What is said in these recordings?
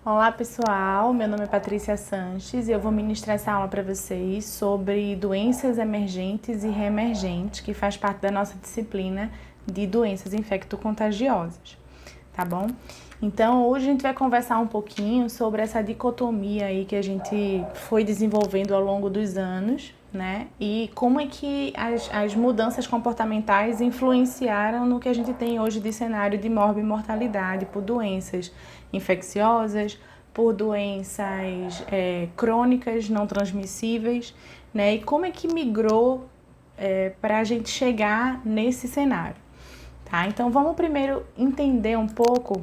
Olá pessoal, meu nome é Patrícia Sanches e eu vou ministrar essa aula para vocês sobre doenças emergentes e reemergentes, que faz parte da nossa disciplina de doenças infecto-contagiosas, tá bom? Então hoje a gente vai conversar um pouquinho sobre essa dicotomia aí que a gente foi desenvolvendo ao longo dos anos, né? E como é que as mudanças comportamentais influenciaram no que a gente tem hoje de cenário de morbimortalidade por doenças infecciosas, por doenças crônicas não transmissíveis, né? E como é que migrou para a gente chegar nesse cenário, tá? Então vamos primeiro entender um pouco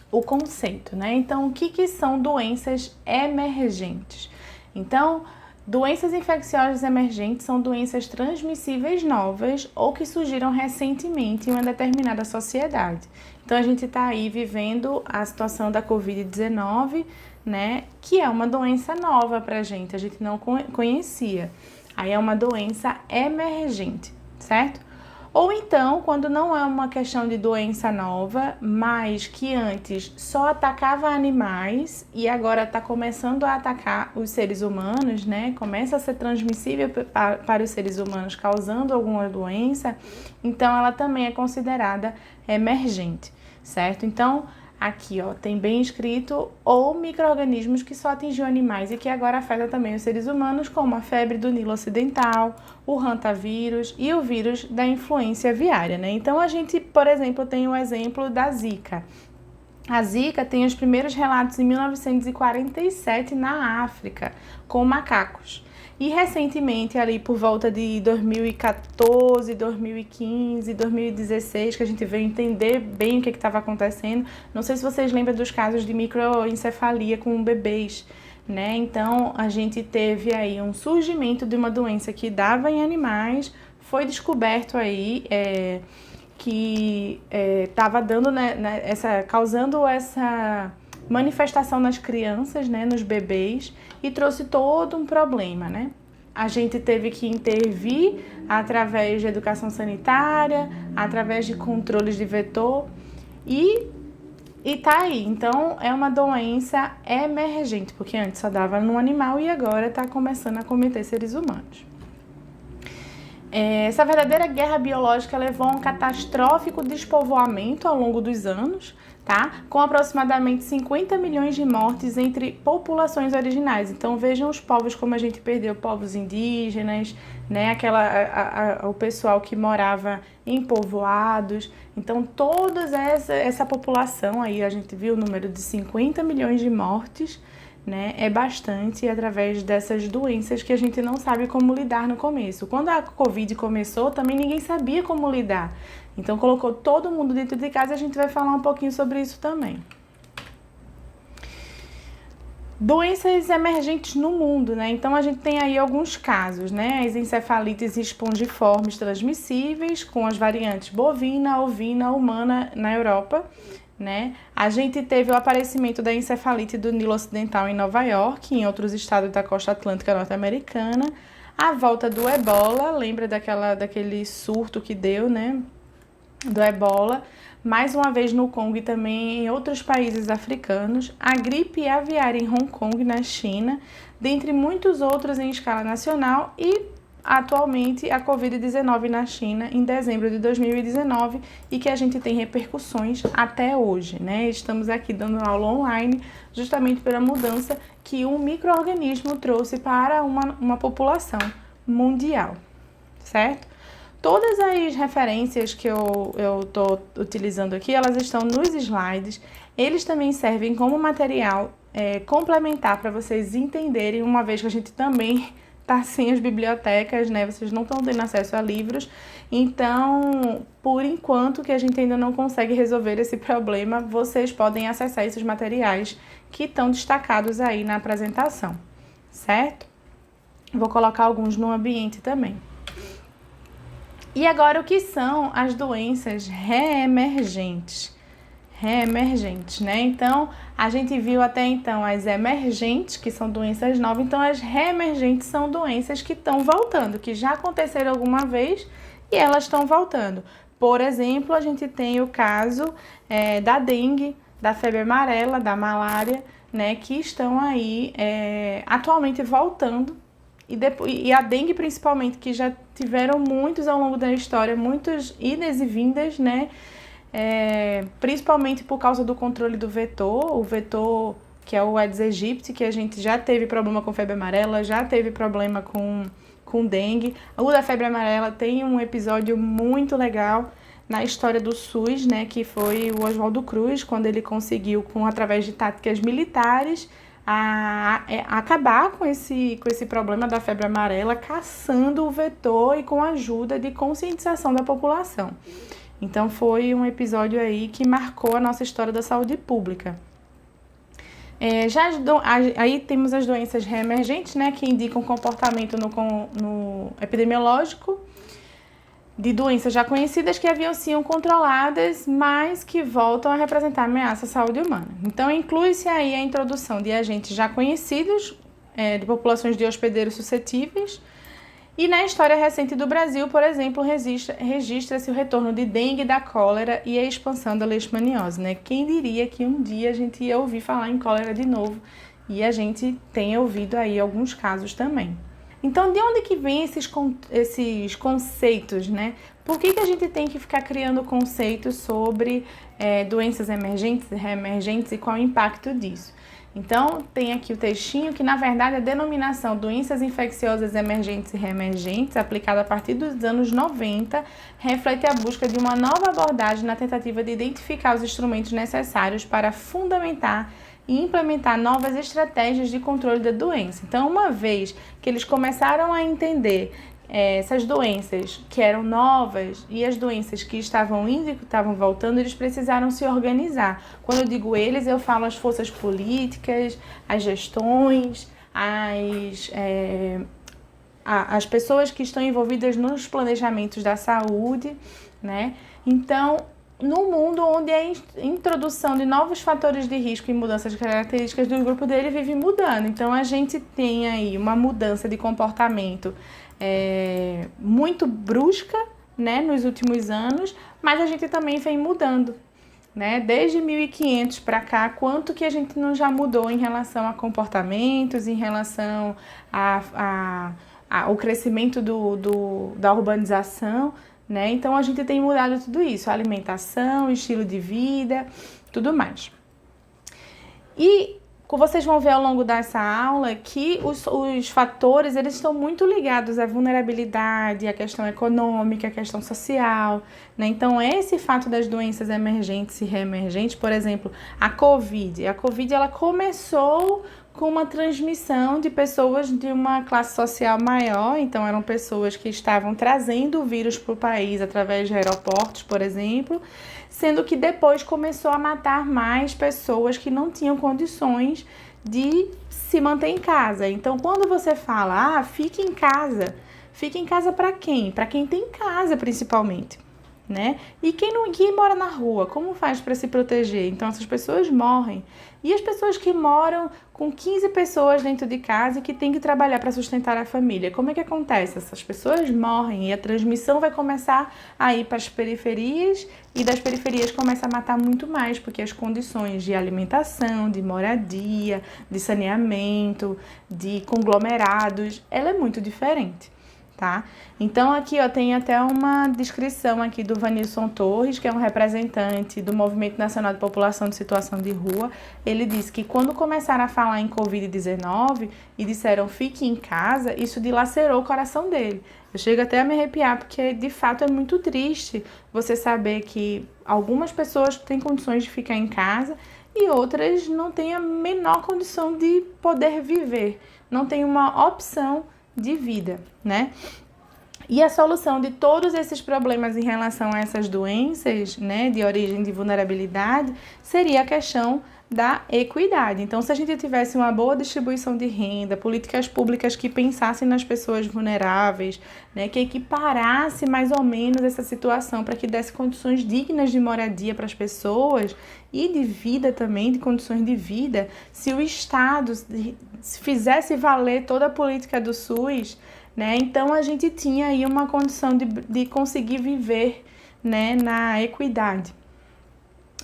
o conceito, né? Então, o que são doenças emergentes? Então, doenças infecciosas emergentes são doenças transmissíveis novas ou que surgiram recentemente em uma determinada sociedade. Então, a gente está aí vivendo a situação da Covid-19, né? Que é uma doença nova para a gente não conhecia. Aí é uma doença emergente, certo? Ou então, quando não é uma questão de doença nova, mas que antes só atacava animais e agora está começando a atacar os seres humanos, né? Começa a ser transmissível para os seres humanos, causando alguma doença, então ela também é considerada emergente, certo? Então, aqui, ó, tem bem escrito, ou micro-organismos que só atingiu animais e que agora afeta também os seres humanos, como a febre do Nilo Ocidental, o hantavírus e o vírus da influenza aviária, né? Então, a gente, por exemplo, tem o exemplo da Zika. A Zika tem os primeiros relatos em 1947 na África, com macacos. E recentemente, ali por volta de 2014, 2015, 2016, que a gente veio entender bem o que estava acontecendo. Não sei se vocês lembram dos casos de microencefalia com bebês, né? Então, a gente teve aí um surgimento de uma doença que dava em animais, foi descoberto aí que estava dando, né, causando essa manifestação nas crianças, né, nos bebês, e trouxe todo um problema, né? A gente teve que intervir através de educação sanitária, através de controles de vetor e tá aí. Então, é uma doença emergente, porque antes só dava no animal e agora está começando a acometer seres humanos. Essa verdadeira guerra biológica levou a um catastrófico despovoamento ao longo dos anos, tá? Com aproximadamente 50 milhões de mortes entre populações originais. Então vejam os povos como a gente perdeu, povos indígenas, né? O pessoal que morava em povoados. Então toda essa população aí, a gente viu o número de 50 milhões de mortes, né, é bastante através dessas doenças que a gente não sabe como lidar no começo. Quando a Covid começou, também ninguém sabia como lidar. Então, colocou todo mundo dentro de casa e a gente vai falar um pouquinho sobre isso também. Doenças emergentes no mundo, né? Então, a gente tem aí alguns casos, né? As encefalites espongiformes transmissíveis com as variantes bovina, ovina, humana na Europa, né? A gente teve o aparecimento da encefalite do Nilo Ocidental em Nova York e em outros estados da costa atlântica norte-americana. A volta do ebola, lembra daquele surto que deu, né? Do ebola, mais uma vez no Congo e também em outros países africanos. A gripe aviária em Hong Kong, na China, dentre muitos outros em escala nacional e atualmente a Covid-19 na China em dezembro de 2019 e que a gente tem repercussões até hoje, né? Estamos aqui dando aula online justamente pela mudança que um micro-organismo trouxe para uma população mundial, certo? Todas as referências que eu estou utilizando aqui, elas estão nos slides. Eles também servem como material complementar para vocês entenderem, uma vez que a gente também tá sem as bibliotecas, né? Vocês não estão tendo acesso a livros. Então, por enquanto que a gente ainda não consegue resolver esse problema, vocês podem acessar esses materiais que estão destacados aí na apresentação, certo? Vou colocar alguns no ambiente também. E agora, o que são as doenças reemergentes? Reemergentes, né? Então, a gente viu até então as emergentes, que são doenças novas. Então, as reemergentes são doenças que estão voltando, que já aconteceram alguma vez e elas estão voltando. Por exemplo, a gente tem o caso da dengue, da febre amarela, da malária, né, que estão aí atualmente voltando, e a dengue principalmente, que já tiveram muitos ao longo da história, muitos idas e vindas, né, principalmente por causa do controle do vetor, o vetor que é o Aedes aegypti, que a gente já teve problema com febre amarela, já teve problema com dengue. O da febre amarela tem um episódio muito legal na história do SUS, né, que foi o Oswaldo Cruz, quando ele conseguiu, através de táticas militares, acabar com esse problema da febre amarela, caçando o vetor e com a ajuda de conscientização da população. Então foi um episódio aí que marcou a nossa história da saúde pública. Aí temos as doenças reemergentes, né, que indicam comportamento no epidemiológico de doenças já conhecidas que haviam sido controladas, mas que voltam a representar ameaça à saúde humana. Então, inclui-se aí a introdução de agentes já conhecidos, de populações de hospedeiros suscetíveis. E na história recente do Brasil, por exemplo, registra-se o retorno de dengue, da cólera e a expansão da leishmaniose, né? Quem diria que um dia a gente ia ouvir falar em cólera de novo, e a gente tem ouvido aí alguns casos também. Então, de onde que vem esses conceitos, né? Por que a gente tem que ficar criando conceitos sobre doenças emergentes e reemergentes e qual é o impacto disso? Então, tem aqui o textinho que, na verdade, a denominação doenças infecciosas emergentes e reemergentes, aplicada a partir dos anos 90, reflete a busca de uma nova abordagem na tentativa de identificar os instrumentos necessários para fundamentar e implementar novas estratégias de controle da doença. Então, uma vez que eles começaram a entender essas doenças que eram novas e as doenças que estavam indo e que estavam voltando, eles precisaram se organizar. Quando eu digo eles, eu falo as forças políticas, as gestões, as pessoas que estão envolvidas nos planejamentos da saúde, né? Então, no mundo onde a introdução de novos fatores de risco e mudanças de características do grupo dele vive mudando. Então, a gente tem aí uma mudança de comportamento muito brusca, né, nos últimos anos, mas a gente também vem mudando, né? Desde 1500 para cá, quanto que a gente não já mudou em relação a comportamentos, em relação ao crescimento da urbanização, né? Então, a gente tem mudado tudo isso, a alimentação, estilo de vida, tudo mais. E vocês vão ver ao longo dessa aula que os fatores, eles estão muito ligados à vulnerabilidade, à questão econômica, à questão social, né? Então, esse fato das doenças emergentes e reemergentes, por exemplo, a COVID ela começou com uma transmissão de pessoas de uma classe social maior, então eram pessoas que estavam trazendo o vírus para o país através de aeroportos, por exemplo, sendo que depois começou a matar mais pessoas que não tinham condições de se manter em casa. Então, quando você fala, fique em casa para quem? Para quem tem casa, principalmente, né? E quem mora na rua, como faz para se proteger? Então, essas pessoas morrem. E as pessoas que moram com 15 pessoas dentro de casa e que têm que trabalhar para sustentar a família, como é que acontece? Essas pessoas morrem e a transmissão vai começar a ir para as periferias, e das periferias começa a matar muito mais, porque as condições de alimentação, de moradia, de saneamento, de conglomerados, ela é muito diferente. Tá? Então, aqui tem até uma descrição aqui do Vanilson Torres, que é um representante do Movimento Nacional de População de Situação de Rua. Ele disse que quando começaram a falar em Covid-19 e disseram fique em casa, isso dilacerou o coração dele. Eu chego até a me arrepiar, porque de fato é muito triste você saber que algumas pessoas têm condições de ficar em casa e outras não têm a menor condição de poder viver, não tem uma opção de vida, né? E a solução de todos esses problemas em relação a essas doenças, né, de origem de vulnerabilidade, seria a questão da equidade. Então, se a gente tivesse uma boa distribuição de renda, políticas públicas que pensassem nas pessoas vulneráveis, né, que equiparasse mais ou menos essa situação para que desse condições dignas de moradia para as pessoas e de vida também, de condições de vida, se o Estado fizesse valer toda a política do SUS, né, então a gente tinha aí uma condição de conseguir viver, né, na equidade.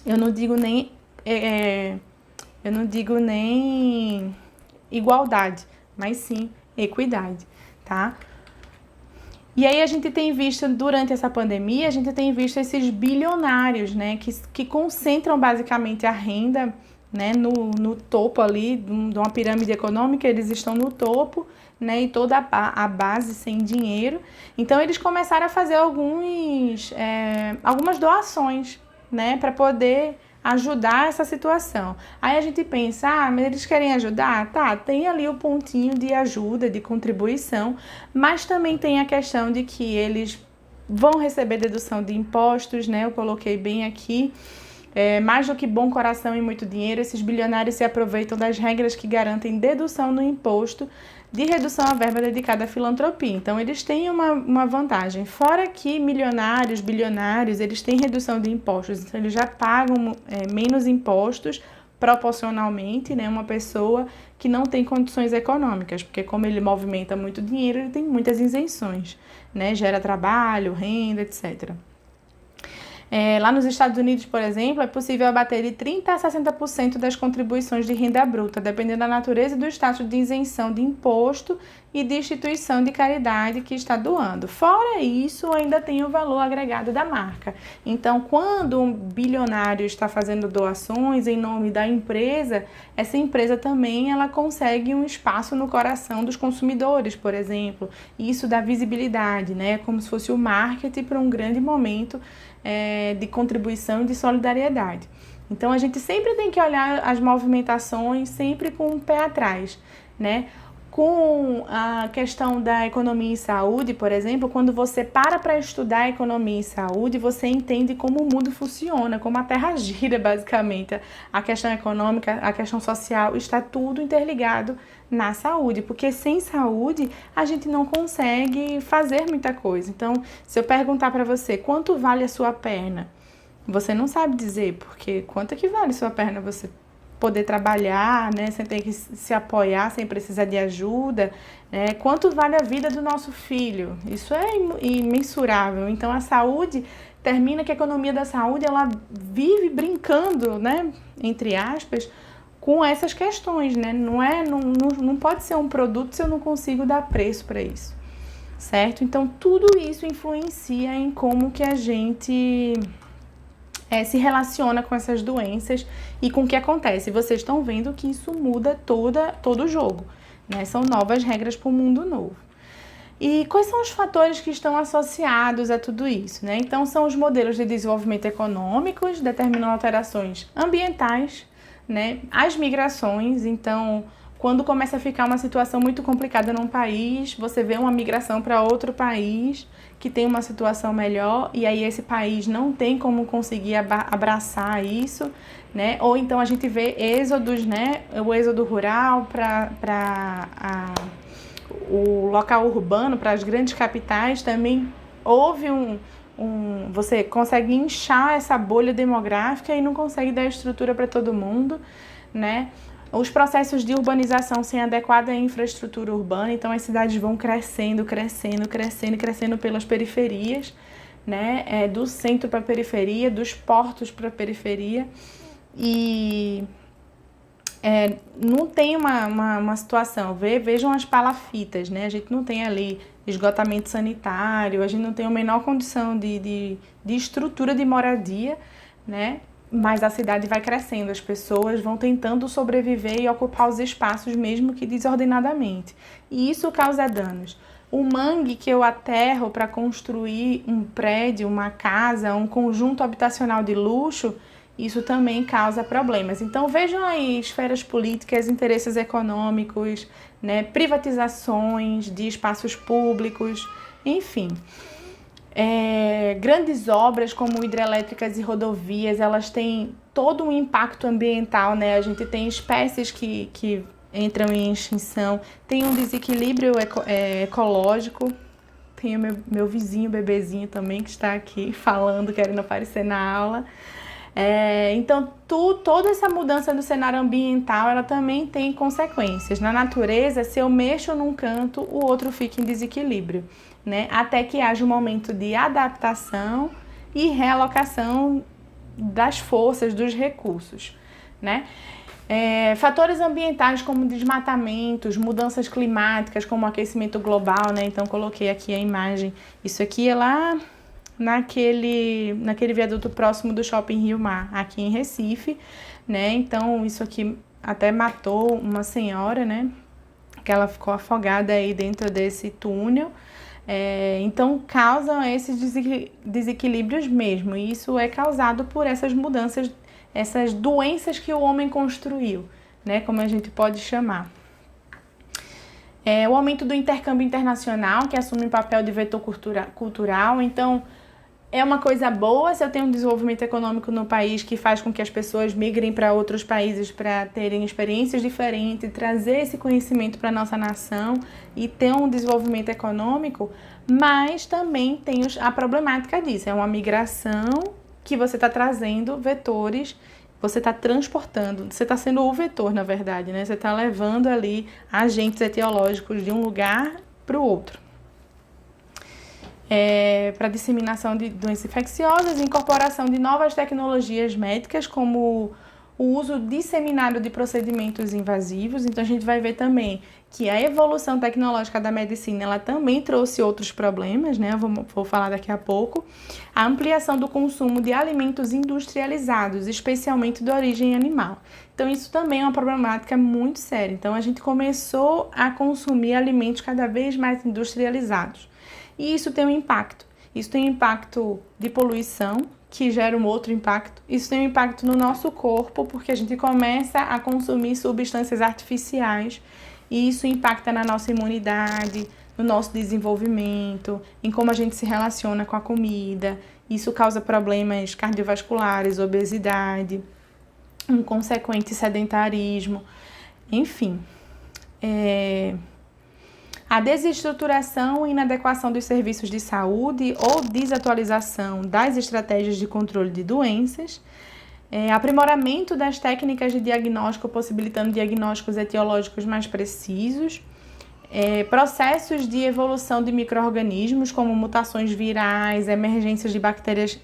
Eu não digo nem eu não digo nem igualdade, mas sim equidade, tá? E aí a gente tem visto, durante essa pandemia, a gente tem visto esses bilionários, né, que concentram basicamente a renda, né, no topo ali de uma pirâmide econômica, eles estão no topo, né, e toda a base sem dinheiro. Então eles começaram a fazer algumas doações, né, para poder ajudar essa situação. Aí a gente pensa, mas eles querem ajudar? Tá, tem ali o pontinho de ajuda, de contribuição, mas também tem a questão de que eles vão receber dedução de impostos, né? Eu coloquei bem aqui. Mais do que bom coração e muito dinheiro, esses bilionários se aproveitam das regras que garantem dedução no imposto de redução à verba dedicada à filantropia. Então, eles têm uma vantagem. Fora que milionários, bilionários, eles têm redução de impostos. Então, eles já pagam menos impostos proporcionalmente, né? Uma pessoa que não tem condições econômicas, porque como ele movimenta muito dinheiro, ele tem muitas isenções, né? Gera trabalho, renda, etc. Lá nos Estados Unidos, por exemplo, é possível abater de 30% a 60% das contribuições de renda bruta, dependendo da natureza e do status de isenção de imposto e de instituição de caridade que está doando. Fora isso, ainda tem o valor agregado da marca. Então, quando um bilionário está fazendo doações em nome da empresa, essa empresa também ela consegue um espaço no coração dos consumidores, por exemplo. E isso dá visibilidade, né? Como se fosse o marketing para um grande momento de contribuição e de solidariedade. Então, a gente sempre tem que olhar as movimentações sempre com o pé atrás, né? Com a questão da economia e saúde, por exemplo, quando você para estudar economia e saúde, você entende como o mundo funciona, como a Terra gira, basicamente. A questão econômica, a questão social, está tudo interligado na saúde, porque sem saúde a gente não consegue fazer muita coisa. Então, se eu perguntar para você quanto vale a sua perna, você não sabe dizer, porque quanto é que vale a sua perna você poder trabalhar, né, sem ter que se apoiar, sem precisar de ajuda, né? Quanto vale a vida do nosso filho? Isso é imensurável. Então, a saúde termina que a economia da saúde, ela vive brincando, né, entre aspas, com essas questões, né? Não pode ser um produto se eu não consigo dar preço para isso, certo? Então, tudo isso influencia em como que a gente se relaciona com essas doenças e com o que acontece. Vocês estão vendo que isso muda todo o jogo, né? São novas regras para um mundo novo. E quais são os fatores que estão associados a tudo isso, né? Então, são os modelos de desenvolvimento econômicos, determinam alterações ambientais, né? As migrações, então, quando começa a ficar uma situação muito complicada num país, você vê uma migração para outro país que tem uma situação melhor e aí esse país não tem como conseguir abraçar isso, né? Ou então a gente vê êxodos, né? O êxodo rural para o local urbano, para as grandes capitais, também houve você consegue inchar essa bolha demográfica e não consegue dar estrutura para todo mundo, né? Os processos de urbanização sem adequada infraestrutura urbana, então as cidades vão crescendo pelas periferias, né? Do centro para a periferia, dos portos para a periferia, e não tem uma situação. Vejam as palafitas, né? A gente não tem ali esgotamento sanitário, a gente não tem a menor condição de estrutura de moradia, né? Mas a cidade vai crescendo, as pessoas vão tentando sobreviver e ocupar os espaços, mesmo que desordenadamente. E isso causa danos. O mangue que eu aterro para construir um prédio, uma casa, um conjunto habitacional de luxo, isso também causa problemas. Então vejam aí esferas políticas, interesses econômicos, né, privatizações de espaços públicos, enfim. Grandes obras como hidrelétricas e rodovias, elas têm todo um impacto ambiental, né? A gente tem espécies que entram em extinção, tem um desequilíbrio ecológico. Tem o meu vizinho, bebezinho também, que está aqui falando, querendo aparecer na aula. Então, toda essa mudança do cenário ambiental, ela também tem consequências. Na natureza, se eu mexo num canto, o outro fica em desequilíbrio, né? Até que haja um momento de adaptação e realocação das forças, dos recursos. né? Fatores ambientais como desmatamentos, mudanças climáticas como aquecimento global, né? Então coloquei aqui a imagem. Isso aqui é lá naquele viaduto próximo do Shopping Rio Mar, aqui em Recife, né? Então isso aqui até matou uma senhora, né? Que ela ficou afogada aí dentro desse túnel. Então causam esses desequilíbrios mesmo, e isso é causado por essas mudanças, essas doenças que o homem construiu, né, como a gente pode chamar. O aumento do intercâmbio internacional, que assume o papel de vetor cultural. Então, é uma coisa boa se eu tenho um desenvolvimento econômico no país que faz com que as pessoas migrem para outros países para terem experiências diferentes, trazer esse conhecimento para a nossa nação e ter um desenvolvimento econômico, mas também tem a problemática disso, é uma migração que você está trazendo vetores, você está transportando, você está sendo o vetor, na verdade, né? Você está levando ali agentes etiológicos de um lugar para o outro. Para disseminação de doenças infecciosas, incorporação de novas tecnologias médicas, como o uso disseminado de procedimentos invasivos. Então, a gente vai ver também que a evolução tecnológica da medicina, ela também trouxe outros problemas, né? Vou falar daqui a pouco. A ampliação do consumo de alimentos industrializados, especialmente de origem animal. Então, isso também é uma problemática muito séria. Então, a gente começou a consumir alimentos cada vez mais industrializados. E isso tem um impacto. Isso tem um impacto de poluição, que gera um outro impacto. Isso tem um impacto no nosso corpo, porque a gente começa a consumir substâncias artificiais e isso impacta na nossa imunidade, no nosso desenvolvimento, em como a gente se relaciona com a comida. Isso causa problemas cardiovasculares, obesidade, um consequente sedentarismo, enfim. A desestruturação e inadequação dos serviços de saúde ou desatualização das estratégias de controle de doenças, aprimoramento das técnicas de diagnóstico, possibilitando diagnósticos etiológicos mais precisos, processos de evolução de micro-organismos, como mutações virais, emergências de bactérias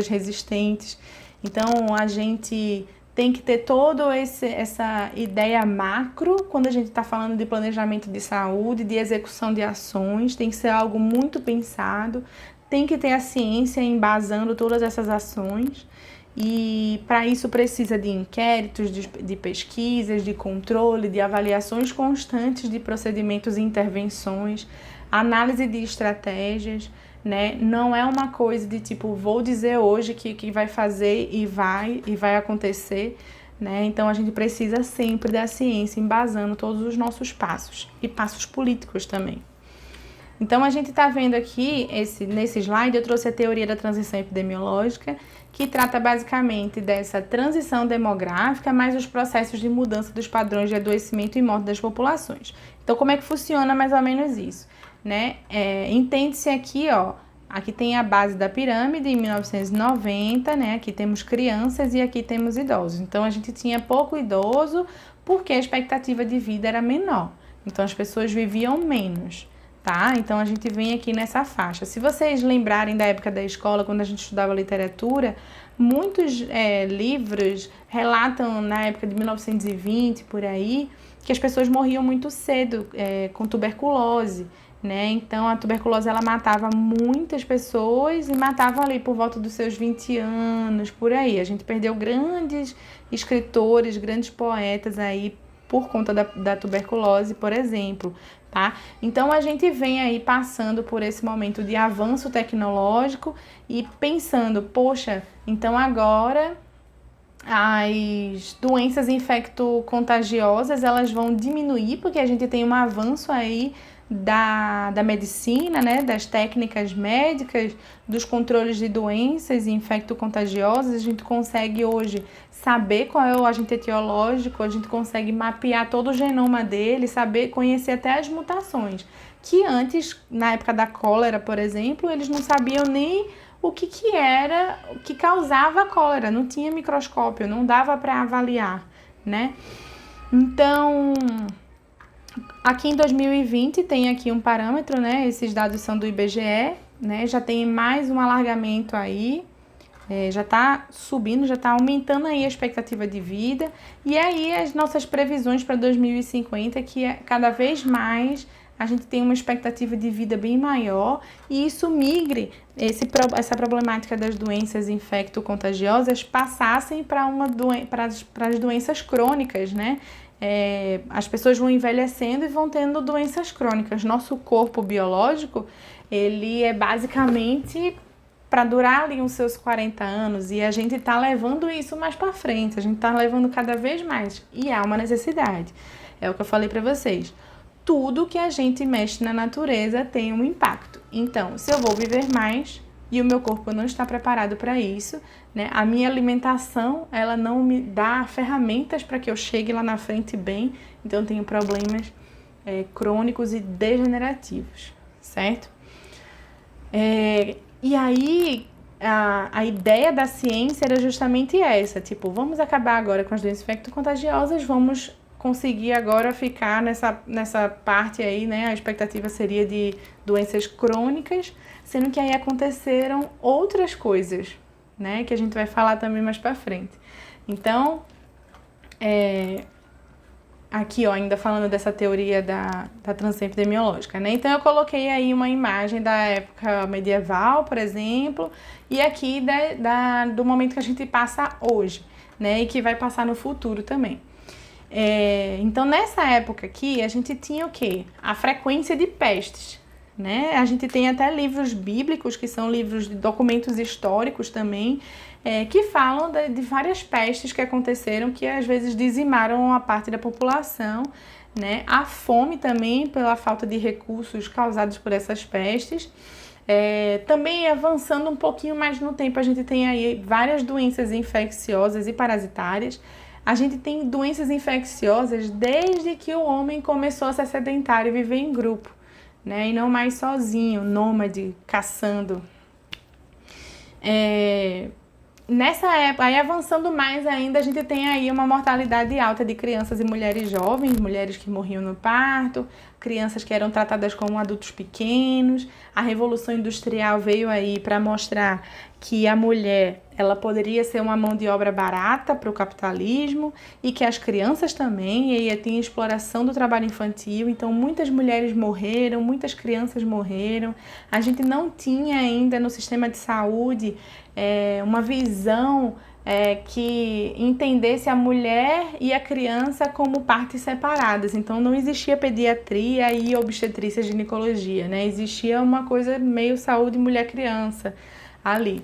resistentes. Então, a gente tem que ter toda essa ideia macro quando a gente está falando de planejamento de saúde, de execução de ações, tem que ser algo muito pensado, tem que ter a ciência embasando todas essas ações e para isso precisa de inquéritos, de pesquisas, de controle, de avaliações constantes de procedimentos e intervenções, análise de estratégias, né? Não é uma coisa de tipo, vou dizer hoje que vai fazer e vai acontecer, né? Então a gente precisa sempre da ciência embasando todos os nossos passos e passos políticos também. Então a gente está vendo aqui, nesse slide eu trouxe a teoria da transição epidemiológica, que trata basicamente dessa transição demográfica, mais os processos de mudança dos padrões de adoecimento e morte das populações. Então como é que funciona mais ou menos isso? Né? Entende-se aqui, ó, aqui tem a base da pirâmide em 1990, né? Aqui temos crianças e aqui temos idosos. Então a gente tinha pouco idoso porque a expectativa de vida era menor. Então as pessoas viviam menos, tá? Então a gente vem aqui nessa faixa. Se vocês lembrarem da época da escola, quando a gente estudava literatura, muitos livros relatam na época de 1920, por aí, que as pessoas morriam muito cedo com tuberculose, né? Então a tuberculose ela matava muitas pessoas e matava ali por volta dos seus 20 anos, por aí. A gente perdeu grandes escritores, grandes poetas aí por conta da tuberculose, por exemplo, tá? Então a gente vem aí passando por esse momento de avanço tecnológico e pensando, poxa, então agora as doenças infecto-contagiosas elas vão diminuir porque a gente tem um avanço aí da medicina, né, das técnicas médicas, dos controles de doenças infecto-contagiosas. A gente consegue hoje saber qual é o agente etiológico, a gente consegue mapear todo o genoma dele, saber, conhecer até as mutações, que antes, na época da cólera, por exemplo, eles não sabiam nem o que era, o que causava a cólera, não tinha microscópio, não dava para avaliar, né? Então, aqui em 2020 tem aqui um parâmetro, né? Esses dados são do IBGE, né? Já tem mais um alargamento aí já está subindo, já está aumentando aí a expectativa de vida, e aí as nossas previsões para 2050, que é cada vez mais a gente tem uma expectativa de vida bem maior, e isso migre, essa problemática das doenças infecto-contagiosas passassem para as doenças crônicas, né? As pessoas vão envelhecendo e vão tendo doenças crônicas. Nosso corpo biológico, ele é basicamente para durar ali os seus 40 anos, e a gente está levando isso mais para frente, a gente está levando cada vez mais, e há uma necessidade. É o que eu falei para vocês. Tudo que a gente mexe na natureza tem um impacto. Então, se eu vou viver mais e o meu corpo não está preparado para isso, né? A minha alimentação, ela não me dá ferramentas para que eu chegue lá na frente bem, então eu tenho problemas crônicos e degenerativos, certo? E aí, a ideia da ciência era justamente essa, tipo, vamos acabar agora com as doenças infecto-contagiosas, vamos conseguir agora ficar nessa parte aí, né? A expectativa seria de doenças crônicas, sendo que aí aconteceram outras coisas, né? Que a gente vai falar também mais pra frente. Então, aqui, ó, ainda falando dessa teoria da transição epidemiológica, né? Então, eu coloquei aí uma imagem da época medieval, por exemplo, e aqui do momento que a gente passa hoje, né? E que vai passar no futuro também. Então, nessa época aqui, a gente tinha o quê? A frequência de pestes, né? A gente tem até livros bíblicos, que são livros de documentos históricos também, que falam de várias pestes que aconteceram, que às vezes dizimaram uma parte da população, né? A fome também, pela falta de recursos causados por essas pestes. Também avançando um pouquinho mais no tempo, a gente tem aí várias doenças infecciosas e parasitárias. A gente tem doenças infecciosas desde que o homem começou a ser sedentário e viver em grupo, né? E não mais sozinho, nômade, caçando. Nessa época, aí avançando mais ainda, a gente tem aí uma mortalidade alta de crianças e mulheres jovens, mulheres que morriam no parto, crianças que eram tratadas como adultos pequenos. A Revolução Industrial veio aí para mostrar que a mulher, ela poderia ser uma mão de obra barata para o capitalismo, e que as crianças também, e aí tem exploração do trabalho infantil. Então muitas mulheres morreram, muitas crianças morreram. A gente não tinha ainda no sistema de saúde uma visão que entendesse a mulher e a criança como partes separadas. Então não existia pediatria e obstetrícia, ginecologia, né? Existia uma coisa meio saúde mulher-criança ali.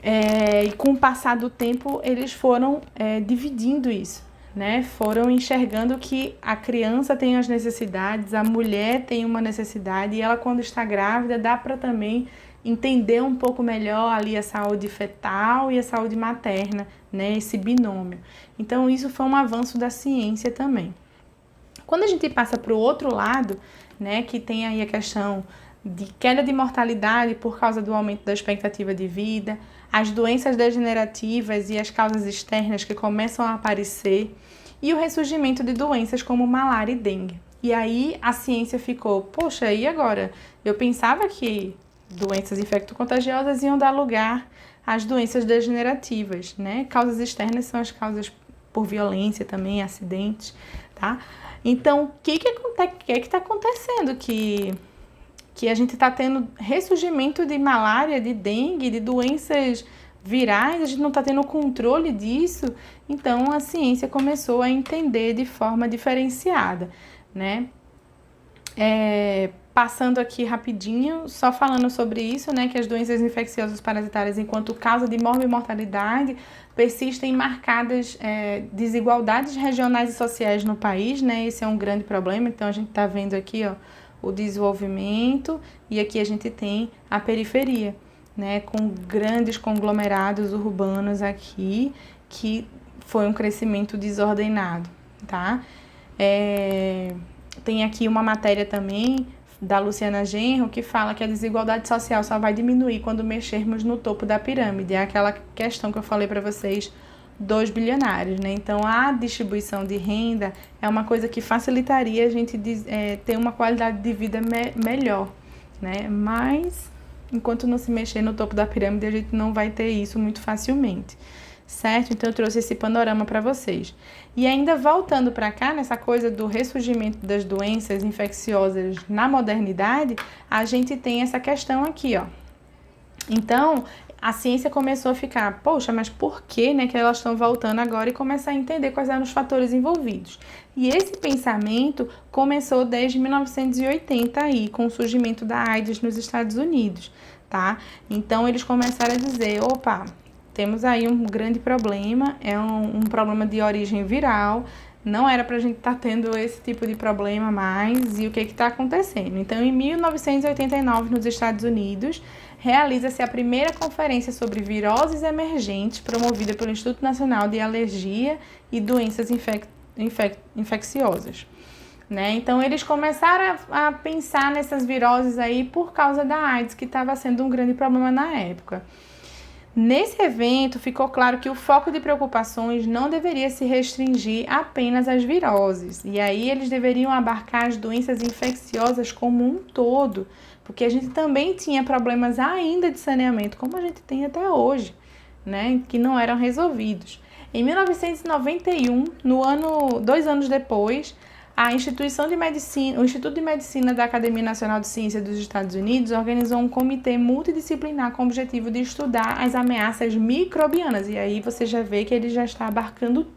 E com o passar do tempo, eles foram dividindo isso, né? Foram enxergando que a criança tem as necessidades, a mulher tem uma necessidade, e ela, quando está grávida, dá para também entender um pouco melhor ali a saúde fetal e a saúde materna, né? Esse binômio. Então, isso foi um avanço da ciência também. Quando a gente passa para o outro lado, né, que tem aí a questão de queda de mortalidade por causa do aumento da expectativa de vida, as doenças degenerativas e as causas externas que começam a aparecer, e o ressurgimento de doenças como malária e dengue. E aí a ciência ficou, poxa, e agora? Eu pensava que doenças infecto-contagiosas iam dar lugar às doenças degenerativas, né? Causas externas são as causas por violência também, acidentes, tá? Então, o que está acontecendo que a gente está tendo ressurgimento de malária, de dengue, de doenças virais, a gente não está tendo controle disso? Então, a ciência começou a entender de forma diferenciada, né? Passando aqui rapidinho, só falando sobre isso, né, que as doenças infecciosas parasitárias, enquanto causa de morbimortalidade, persistem marcadas desigualdades regionais e sociais no país, né? Esse é um grande problema. Então, a gente está vendo aqui, ó, o desenvolvimento, e aqui a gente tem a periferia, né, com grandes conglomerados urbanos aqui, que foi um crescimento desordenado, tá? Tem aqui uma matéria também da Luciana Genro, que fala que a desigualdade social só vai diminuir quando mexermos no topo da pirâmide. É aquela questão que eu falei para vocês dos bilionários, né? Então, a distribuição de renda é uma coisa que facilitaria a gente ter uma qualidade de vida melhor, né? Mas, enquanto não se mexer no topo da pirâmide, a gente não vai ter isso muito facilmente, certo? Então eu trouxe esse panorama para vocês. E ainda voltando para cá, nessa coisa do ressurgimento das doenças infecciosas na modernidade, a gente tem essa questão aqui, ó. Então, a ciência começou a ficar, poxa, mas por que, né, que elas estão voltando agora e começar a entender quais eram os fatores envolvidos. E esse pensamento começou desde 1980 aí, com o surgimento da AIDS nos Estados Unidos, tá? Então, eles começaram a dizer, opa, temos aí um grande problema, é um problema de origem viral, não era pra gente estar tendo esse tipo de problema mais, e o que está acontecendo? Então, em 1989, nos Estados Unidos, realiza-se a primeira conferência sobre viroses emergentes, promovida pelo Instituto Nacional de Alergia e Doenças Infecciosas. Né? Então, eles começaram a pensar nessas viroses aí por causa da AIDS, que estava sendo um grande problema na época. Nesse evento, ficou claro que o foco de preocupações não deveria se restringir apenas às viroses. E aí eles deveriam abarcar as doenças infecciosas como um todo, porque a gente também tinha problemas ainda de saneamento, como a gente tem até hoje, né, que não eram resolvidos. Em 1991, 2 anos depois, o Instituto de Medicina da Academia Nacional de Ciência dos Estados Unidos organizou um comitê multidisciplinar com o objetivo de estudar as ameaças microbianas. E aí você já vê que ele já está abarcando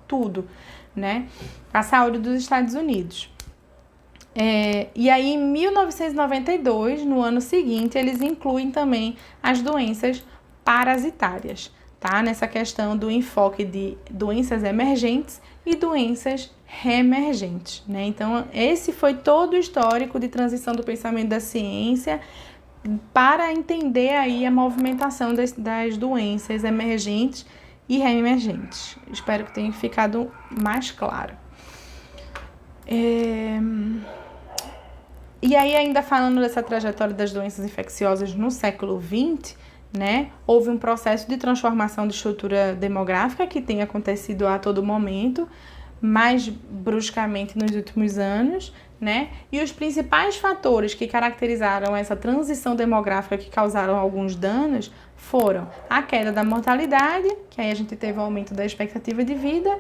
tudo, né? A saúde dos Estados Unidos. E aí, em 1992, no ano seguinte, eles incluem também as doenças parasitárias, tá? Nessa questão do enfoque de doenças emergentes e doenças reemergentes, né? Então, esse foi todo o histórico de transição do pensamento da ciência para entender aí a movimentação das doenças emergentes e reemergentes. Espero que tenha ficado mais claro. E aí, ainda falando dessa trajetória das doenças infecciosas no século XX, né, houve um processo de transformação de estrutura demográfica que tem acontecido a todo momento, mais bruscamente nos últimos anos, né? E os principais fatores que caracterizaram essa transição demográfica que causaram alguns danos foram a queda da mortalidade, que aí a gente teve o aumento da expectativa de vida,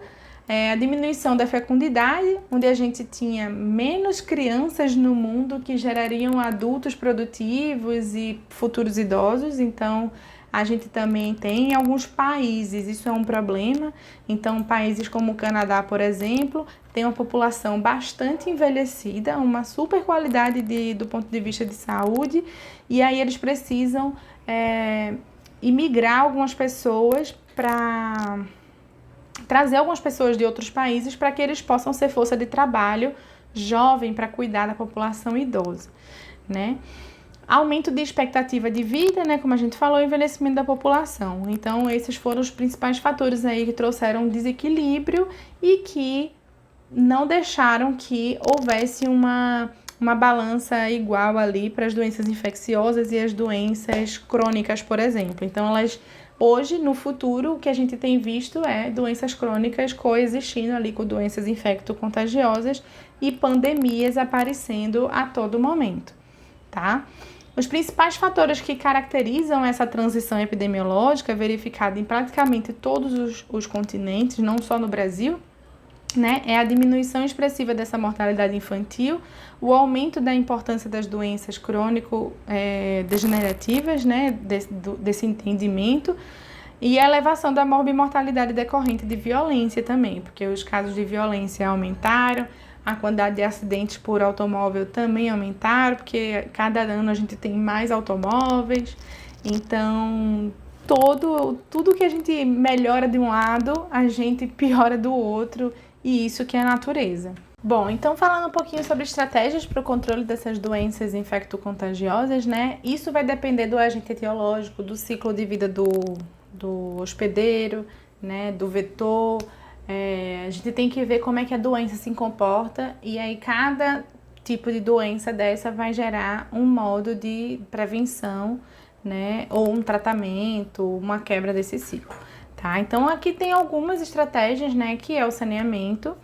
a diminuição da fecundidade, onde a gente tinha menos crianças no mundo que gerariam adultos produtivos e futuros idosos. Então, a gente também tem em alguns países, isso é um problema. Então, países como o Canadá, por exemplo, tem uma população bastante envelhecida, uma super qualidade do ponto de vista de saúde, e aí eles precisam imigrar algumas pessoas para trazer algumas pessoas de outros países para que eles possam ser força de trabalho jovem para cuidar da população idosa, né? Aumento de expectativa de vida, né? Como a gente falou, envelhecimento da população. Então, esses foram os principais fatores aí que trouxeram desequilíbrio e que não deixaram que houvesse uma balança igual ali para as doenças infecciosas e as doenças crônicas, por exemplo. Então, hoje, no futuro, o que a gente tem visto é doenças crônicas coexistindo ali com doenças infecto-contagiosas e pandemias aparecendo a todo momento, tá? Os principais fatores que caracterizam essa transição epidemiológica, verificada em praticamente todos os continentes, não só no Brasil, né, é a diminuição expressiva dessa mortalidade infantil, o aumento da importância das doenças crônico-degenerativas, né, desse entendimento, e a elevação da morbimortalidade decorrente de violência também, porque os casos de violência aumentaram, a quantidade de acidentes por automóvel também aumentaram, porque cada ano a gente tem mais automóveis, então tudo que a gente melhora de um lado, a gente piora do outro, e isso que é a natureza. Bom, então falando um pouquinho sobre estratégias para o controle dessas doenças infecto-contagiosas, né? Isso vai depender do agente etiológico, do ciclo de vida do hospedeiro, né? Do vetor. A gente tem que ver como é que a doença se comporta e aí cada tipo de doença dessa vai gerar um modo de prevenção, né? Ou um tratamento, uma quebra desse ciclo. Tá? Então, aqui tem algumas estratégias, né, que é o saneamento,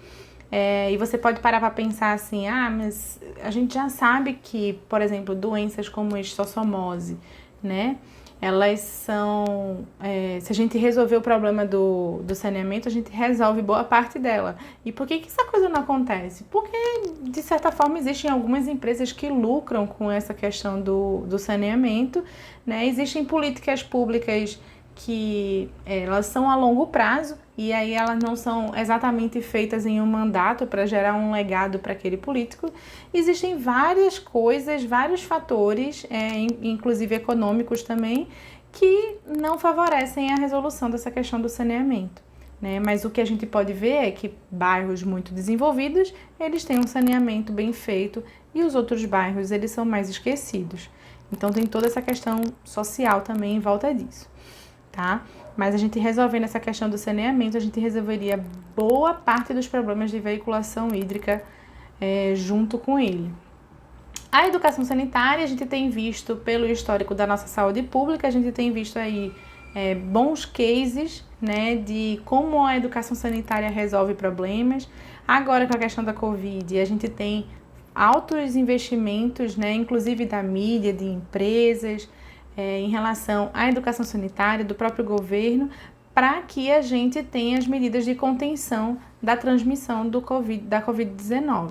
e você pode parar para pensar assim, mas a gente já sabe que, por exemplo, doenças como a esquistossomose, né? Elas são... se a gente resolver o problema do saneamento, a gente resolve boa parte dela. E por que essa coisa não acontece? Porque, de certa forma, existem algumas empresas que lucram com essa questão do saneamento, né? Existem políticas públicas que elas são a longo prazo e aí elas não são exatamente feitas em um mandato para gerar um legado para aquele político. Existem várias coisas, vários fatores, inclusive econômicos também, que não favorecem a resolução dessa questão do saneamento, né? Mas o que a gente pode ver é que bairros muito desenvolvidos, eles têm um saneamento bem feito e os outros bairros, eles são mais esquecidos. Então tem toda essa questão social também em volta disso. Tá? Mas a gente resolvendo essa questão do saneamento, a gente resolveria boa parte dos problemas de veiculação hídrica junto com ele. A educação sanitária, a gente tem visto, pelo histórico da nossa saúde pública, a gente tem visto aí bons cases, né, de como a educação sanitária resolve problemas. Agora, com a questão da Covid, a gente tem altos investimentos, né, inclusive da mídia, de empresas, em relação à educação sanitária, do próprio governo, para que a gente tenha as medidas de contenção da transmissão da Covid-19.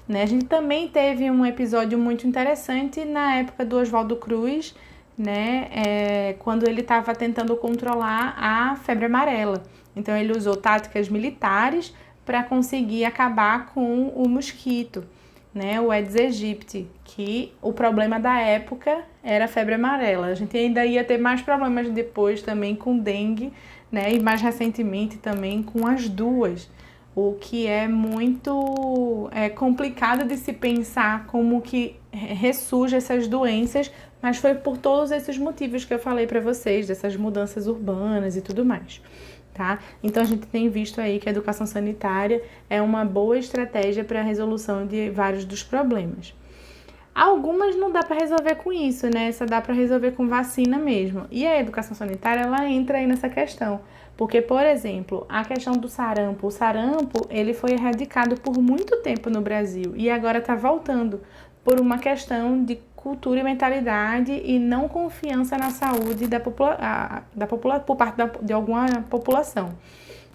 Né? A gente também teve um episódio muito interessante na época do Oswaldo Cruz, né? Quando ele estava tentando controlar a febre amarela. Então ele usou táticas militares para conseguir acabar com o mosquito, né, o Aedes aegypti, que o problema da época era a febre amarela. A gente ainda ia ter mais problemas depois também com dengue, né, e mais recentemente também com as duas, o que é muito complicado de se pensar como que ressurge essas doenças, mas foi por todos esses motivos que eu falei para vocês, dessas mudanças urbanas e tudo mais. Tá? Então a gente tem visto aí que a educação sanitária é uma boa estratégia para a resolução de vários dos problemas. Algumas não dá para resolver com isso, né? Só dá para resolver com vacina mesmo. E a educação sanitária, ela entra aí nessa questão. Porque, por exemplo, a questão do sarampo. O sarampo, ele foi erradicado por muito tempo no Brasil e agora está voltando por uma questão de cultura e mentalidade e não confiança na saúde por parte de alguma população,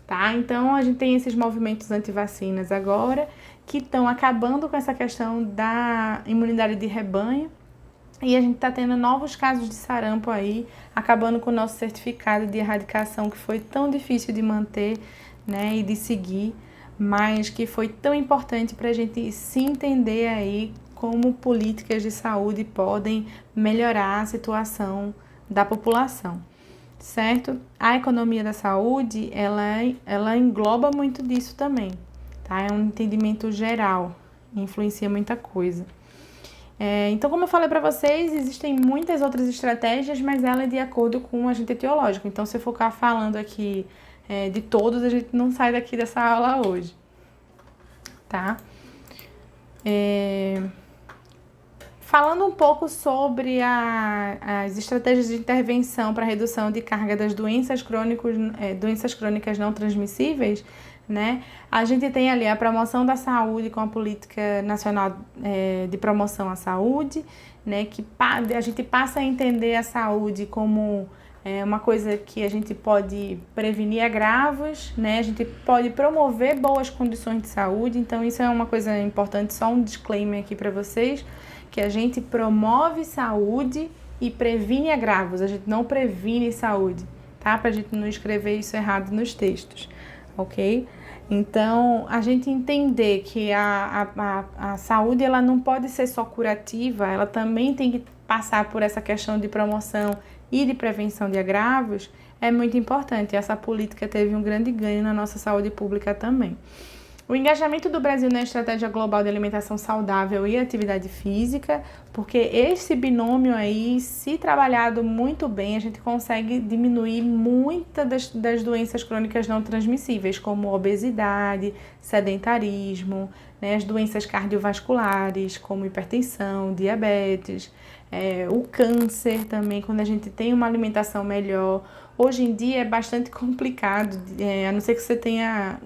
tá? Então, a gente tem esses movimentos anti-vacinas agora que estão acabando com essa questão da imunidade de rebanho e a gente está tendo novos casos de sarampo aí, acabando com o nosso certificado de erradicação que foi tão difícil de manter, né, e de seguir, mas que foi tão importante para a gente se entender aí como políticas de saúde podem melhorar a situação da população, certo? A economia da saúde, ela engloba muito disso também, tá? É um entendimento geral, influencia muita coisa. Então, como eu falei para vocês, existem muitas outras estratégias, mas ela é de acordo com o agente etiológico. Então, se eu focar falando aqui de todos, a gente não sai daqui dessa aula hoje, tá? Falando um pouco sobre as estratégias de intervenção para redução de carga das doenças crônicas não transmissíveis, né? A gente tem ali a promoção da saúde com a Política Nacional de Promoção à Saúde, né? Que a gente passa a entender a saúde como uma coisa que a gente pode prevenir agravos, né? A gente pode promover boas condições de saúde, então isso é uma coisa importante, só um disclaimer aqui para vocês, que a gente promove saúde e previne agravos, a gente não previne saúde, tá? Pra gente não escrever isso errado nos textos, ok? Então, a gente entender que a saúde, ela não pode ser só curativa, ela também tem que passar por essa questão de promoção e de prevenção de agravos, é muito importante. Essa política teve um grande ganho na nossa saúde pública também. O engajamento do Brasil na estratégia global de alimentação saudável e atividade física, porque esse binômio aí, se trabalhado muito bem, a gente consegue diminuir muitas das doenças crônicas não transmissíveis, como obesidade, sedentarismo, né, as doenças cardiovasculares, como hipertensão, diabetes, o câncer também, quando a gente tem uma alimentação melhor, Hoje em dia é bastante complicado, a não ser que você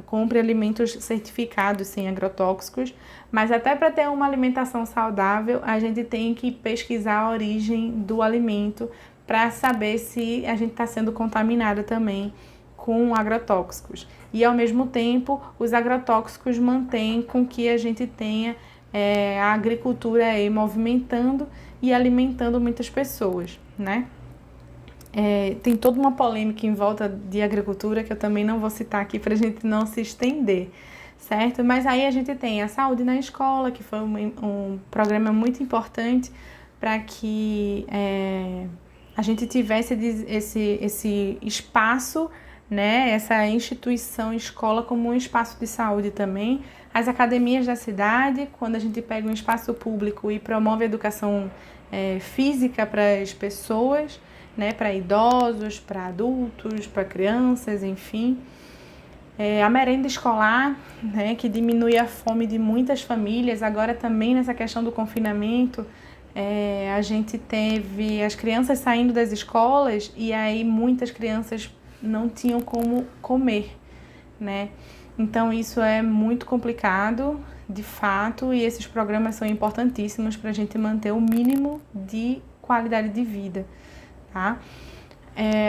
compre alimentos certificados sem agrotóxicos, mas até para ter uma alimentação saudável, a gente tem que pesquisar a origem do alimento para saber se a gente está sendo contaminado também com agrotóxicos. E ao mesmo tempo, os agrotóxicos mantêm com que a gente tenha a agricultura aí movimentando e alimentando muitas pessoas, né? Tem toda uma polêmica em volta de agricultura que eu também não vou citar aqui para a gente não se estender, certo? Mas aí a gente tem a saúde na escola, que foi um programa muito importante para que a gente tivesse esse espaço, né? Essa instituição escola como um espaço de saúde também. As academias da cidade, quando a gente pega um espaço público e promove a educação física para as pessoas, né, para idosos, para adultos, para crianças, enfim. A merenda escolar, né, que diminui a fome de muitas famílias. Agora também nessa questão do confinamento, a gente teve as crianças saindo das escolas e aí muitas crianças não tinham como comer, né? Então isso é muito complicado, de fato, e esses programas são importantíssimos para a gente manter o mínimo de qualidade de vida. Tá?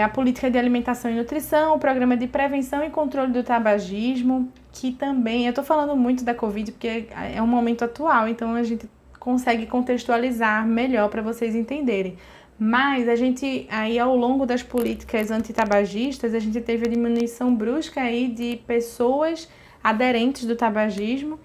A política de alimentação e nutrição, o programa de prevenção e controle do tabagismo, que também, eu estou falando muito da Covid porque é um momento atual, então a gente consegue contextualizar melhor para vocês entenderem. Mas a gente, aí ao longo das políticas antitabagistas, a gente teve a diminuição brusca aí de pessoas aderentes do tabagismo,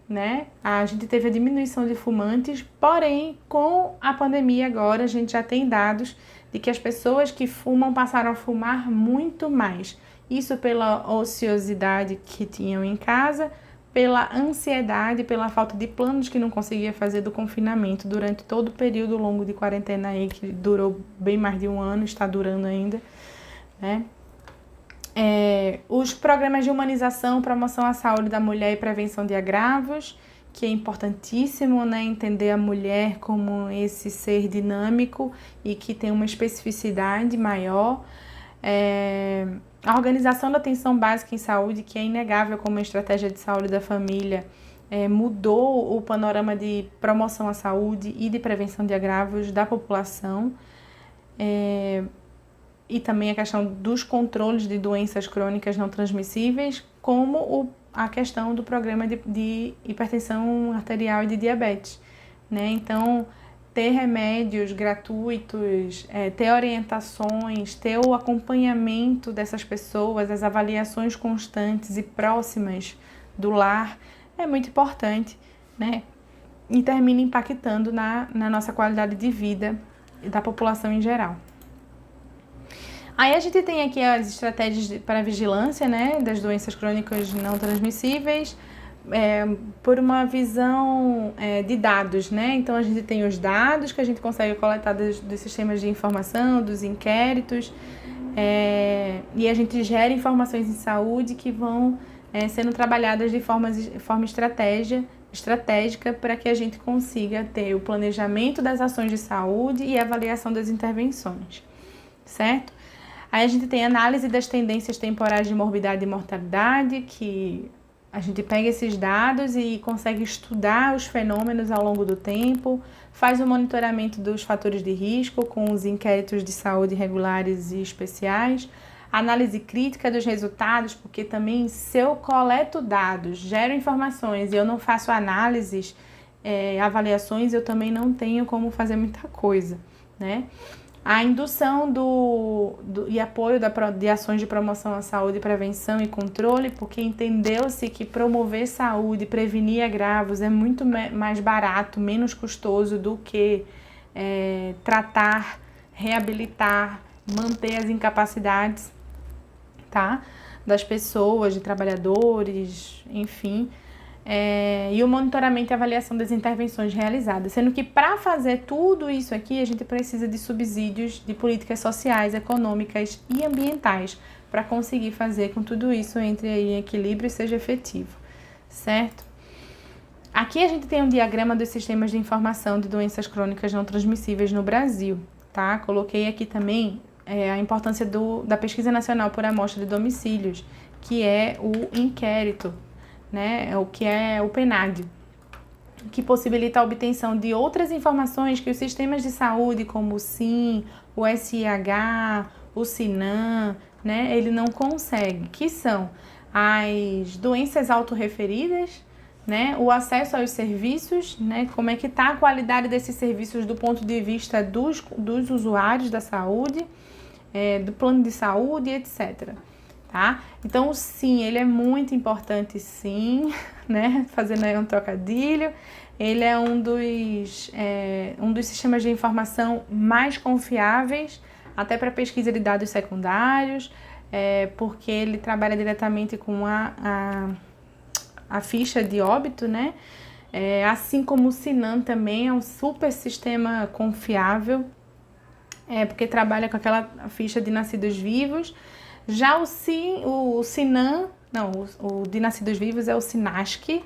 né? A gente teve a diminuição de fumantes, porém, com a pandemia agora, a gente já tem dados de que as pessoas que fumam passaram a fumar muito mais. Isso pela ociosidade que tinham em casa, pela ansiedade, pela falta de planos que não conseguia fazer do confinamento durante todo o período longo de quarentena aí, que durou bem mais de um ano, está durando ainda, né? Os programas de humanização, promoção à saúde da mulher e prevenção de agravos, que é importantíssimo, né, entender a mulher como esse ser dinâmico e que tem uma especificidade maior. A organização da atenção básica em saúde, que é inegável como uma estratégia de saúde da família, mudou o panorama de promoção à saúde e de prevenção de agravos da população. E também a questão dos controles de doenças crônicas não transmissíveis, como a questão do programa de hipertensão arterial e de diabetes, né? Então, ter remédios gratuitos, ter orientações, ter o acompanhamento dessas pessoas, as avaliações constantes e próximas do lar é muito importante, né? E termina impactando na nossa qualidade de vida e da população em geral. Aí a gente tem aqui as estratégias para vigilância, né, das doenças crônicas não transmissíveis, por uma visão de dados, né? Então a gente tem os dados que a gente consegue coletar dos sistemas de informação, dos inquéritos, e a gente gera informações em saúde que vão sendo trabalhadas de forma estratégica para que a gente consiga ter o planejamento das ações de saúde e a avaliação das intervenções, certo? Aí a gente tem análise das tendências temporais de morbidade e mortalidade, que a gente pega esses dados e consegue estudar os fenômenos ao longo do tempo, faz o monitoramento dos fatores de risco com os inquéritos de saúde regulares e especiais, análise crítica dos resultados, porque também se eu coleto dados, gero informações e eu não faço análises, avaliações, eu também não tenho como fazer muita coisa, né? A indução e apoio de ações de promoção à saúde, prevenção e controle, porque entendeu-se que promover saúde, prevenir agravos é muito mais barato, menos custoso do que tratar, reabilitar, manter as incapacidades, tá? Das pessoas, de trabalhadores, enfim. E o monitoramento e avaliação das intervenções realizadas, sendo que para fazer tudo isso aqui a gente precisa de subsídios de políticas sociais, econômicas e ambientais para conseguir fazer com tudo isso entre em equilíbrio e seja efetivo, certo? Aqui a gente tem um diagrama dos sistemas de informação de doenças crônicas não transmissíveis no Brasil, tá? Coloquei aqui também a importância da Pesquisa Nacional por Amostra de Domicílios, que é o inquérito, né, o que é o PNAD, que possibilita a obtenção de outras informações que os sistemas de saúde, como o SIM, o SIH, o SINAM, né, ele não consegue, que são as doenças autorreferidas, né, o acesso aos serviços, né, como é que está a qualidade desses serviços do ponto de vista dos usuários da saúde, do plano de saúde, etc. Tá? Então, sim, ele é muito importante, sim, né, fazendo aí um trocadilho, ele é um dos sistemas de informação mais confiáveis, até para pesquisa de dados secundários, porque ele trabalha diretamente com a ficha de óbito, né? Assim como o SINAM também é um super sistema confiável, porque trabalha com aquela ficha de nascidos vivos. Já o SINAM, não, o de nascidos vivos é o SINASC.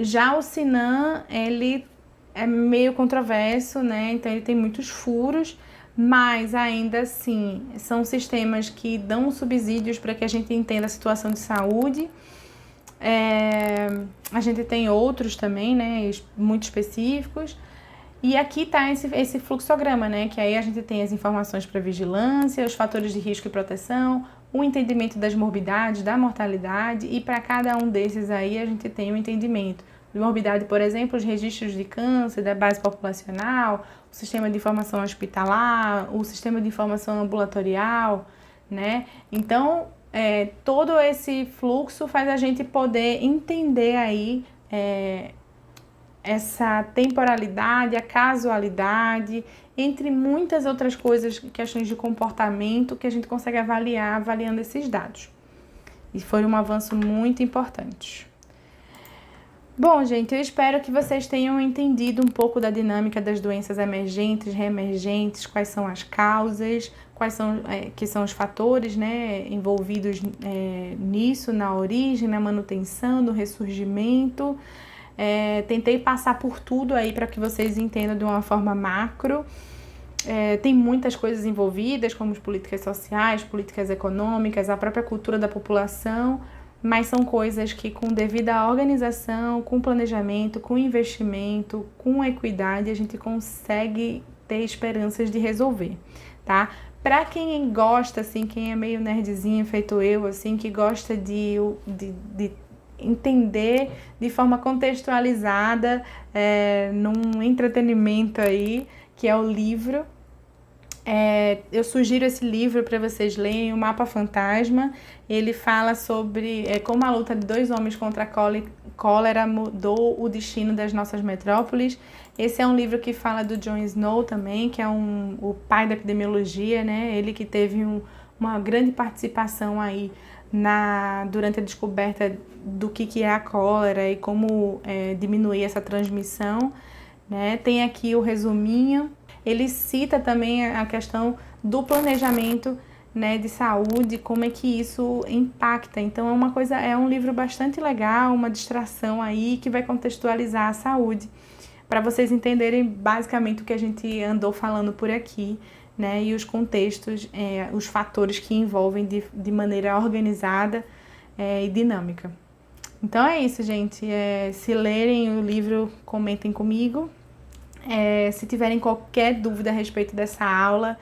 Já o SINAM, ele é meio controverso, né? Então ele tem muitos furos, mas ainda assim são sistemas que dão subsídios para que a gente entenda a situação de saúde. A gente tem outros também, né, muito específicos. E aqui está esse fluxograma, né, que aí a gente tem as informações para vigilância, os fatores de risco e proteção, o entendimento das morbidades, da mortalidade, e para cada um desses aí a gente tem um entendimento. De morbidade, por exemplo, os registros de câncer, da base populacional, o sistema de informação hospitalar, o sistema de informação ambulatorial, né? Então, todo esse fluxo faz a gente poder entender aí essa temporalidade, a casualidade, entre muitas outras coisas, questões de comportamento que a gente consegue avaliar avaliando esses dados. E foi um avanço muito importante. Bom, gente, eu espero que vocês tenham entendido um pouco da dinâmica das doenças emergentes, reemergentes, quais são as causas, quais são, que são os fatores, né, envolvidos nisso, na origem, na manutenção, no ressurgimento. Tentei passar por tudo aí para que vocês entendam de uma forma macro. Tem muitas coisas envolvidas, como as políticas sociais, políticas econômicas, a própria cultura da população, mas são coisas que, com devida organização, com planejamento, com investimento, com equidade, a gente consegue ter esperanças de resolver, tá? Para quem gosta, assim, quem é meio nerdzinho, feito eu, assim, que gosta de entender de forma contextualizada, num entretenimento aí, que é o livro. Eu sugiro esse livro para vocês lerem, O Mapa Fantasma. Ele fala sobre como a luta de 2 homens contra a cólera mudou o destino das nossas metrópoles. Esse é um livro que fala do John Snow também, que é o pai da epidemiologia, né? Ele que teve uma grande participação aí durante a descoberta do que é a cólera e como diminuir essa transmissão, né? Tem aqui o resuminho. Ele cita também a questão do planejamento, né, de saúde, como é que isso impacta. Então é um livro bastante legal, uma distração aí que vai contextualizar a saúde, para vocês entenderem basicamente o que a gente andou falando por aqui, né, e os contextos, os fatores que envolvem de maneira organizada e dinâmica. Então é isso, gente. Se lerem o livro, comentem comigo. Se tiverem qualquer dúvida a respeito dessa aula,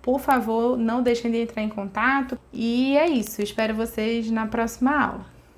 por favor, não deixem de entrar em contato. E é isso, espero vocês na próxima aula.